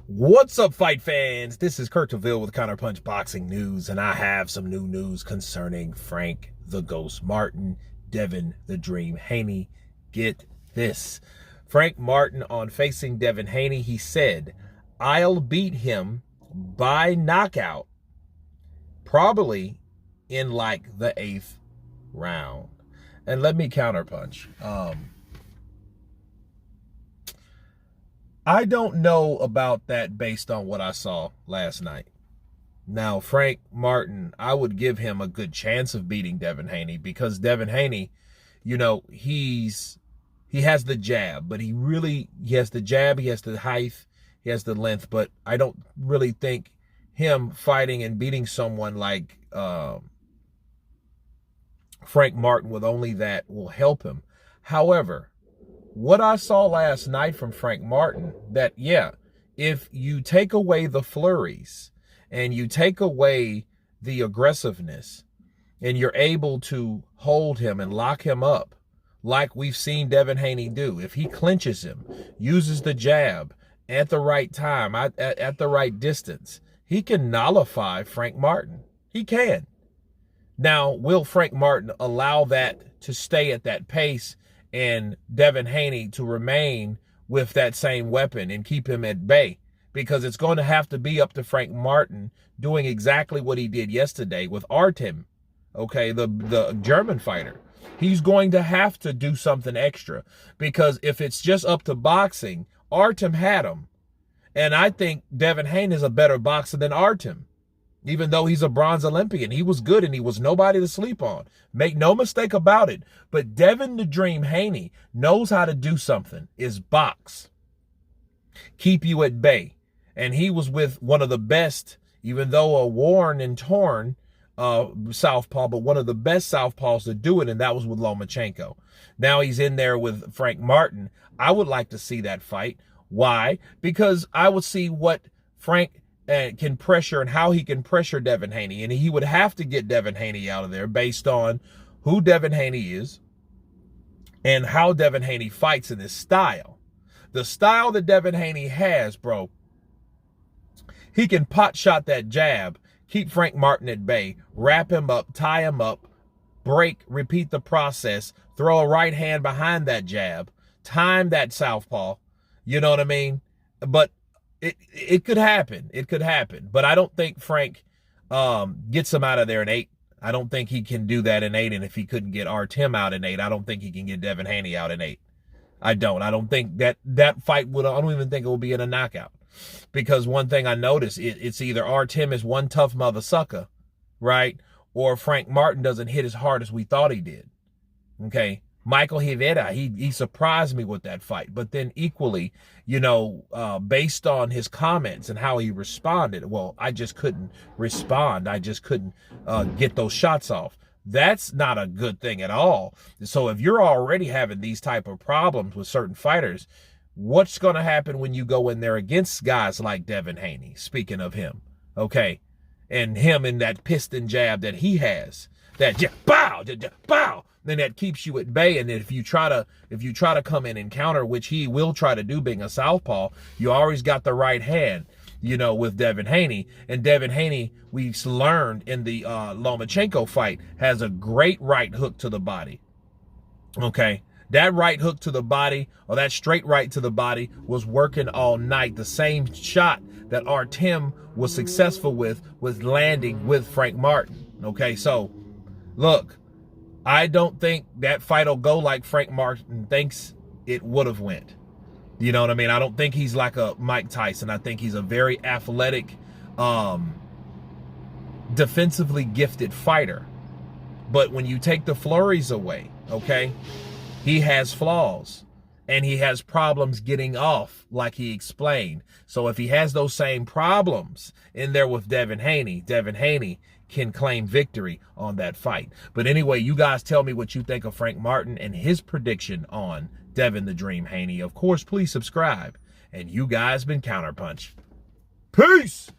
What's up, fight fans? This is Kurt Deville with Counterpunch Boxing News, and I have some new news concerning Frank the Ghost Martin, Devin the Dream Haney. Get this. Frank Martin, on facing Devin Haney, he said, "I'll beat him by knockout, probably in like the 8th round." And let me counterpunch. I don't know about that based on what I saw last night. Now, Frank Martin, I would give him a good chance of beating Devin Haney because Devin Haney, you know, he has the jab, but he has the jab, he has the height, he has the length, but I don't really think him fighting and beating someone like Frank Martin with only that will help him. However, what I saw last night from Frank Martin, that, yeah, if you take away the flurries and you take away the aggressiveness and you're able to hold him and lock him up like we've seen Devin Haney do, if he clinches him, uses the jab at the right time, at the right distance, he can nullify Frank Martin. He can. Now, will Frank Martin allow that to stay at that pace and Devin Haney to remain with that same weapon and keep him at bay? Because it's going to have to be up to Frank Martin doing exactly what he did yesterday with Artem, okay, the German fighter. He's going to have to do something extra, because if it's just up to boxing, Artem had him. And I think Devin Haney is a better boxer than Artem. Even though he's a bronze Olympian, he was good and he was nobody to sleep on. Make no mistake about it. But Devin the Dream Haney knows how to do something, is box. Keep you at bay. And he was with one of the best, even though a worn and torn southpaw, but one of the best southpaws to do it, and that was with Lomachenko. Now he's in there with Frank Martin. I would like to see that fight. Why? Because I would see what Frank can pressure and how he can pressure Devin Haney. And he would have to get Devin Haney out of there based on who Devin Haney is and how Devin Haney fights in his style. The style that Devin Haney has, bro, he can pot shot that jab, keep Frank Martin at bay, wrap him up, tie him up, break, repeat the process, throw a right hand behind that jab, time that southpaw. You know what I mean? But it could happen. It could happen. But I don't think Frank gets him out of there in 8. I don't think he can do that in 8. And if he couldn't get Artem out in 8, I don't think he can get Devin Haney out in 8. I don't think that fight would, I don't even think it will be in a knockout. Because one thing I noticed, it's either Artem is one tough mother sucker, right? Or Frank Martin doesn't hit as hard as we thought he did. Okay. Michael Rivera, he surprised me with that fight. But then equally, you know, based on his comments and how he responded, well, I just couldn't respond. I just couldn't get those shots off. That's not a good thing at all. So if you're already having these type of problems with certain fighters, what's going to happen when you go in there against guys like Devin Haney, speaking of him, okay? And him in that piston jab that he has, that bow, bow, then that keeps you at bay. And if you try to come in and counter, which he will try to do being a southpaw, you always got the right hand, you know, with Devin Haney. And Devin Haney, we've learned in the Lomachenko fight, has a great right hook to the body. Okay. That right hook to the body, or that straight right to the body, was working all night. The same shot that Artem was successful with was landing with Frank Martin. Okay, so look, I don't think that fight will go like Frank Martin thinks it would have went. You know what I mean? I don't think he's like a Mike Tyson. I think he's a very athletic, defensively gifted fighter. But when you take the flurries away, okay, he has flaws and he has problems getting off, like he explained. So if he has those same problems in there with Devin Haney can claim victory on that fight. But anyway, you guys tell me what you think of Frank Martin and his prediction on Devin the Dream Haney. Of course, please subscribe. And you guys been Counterpunch. Peace!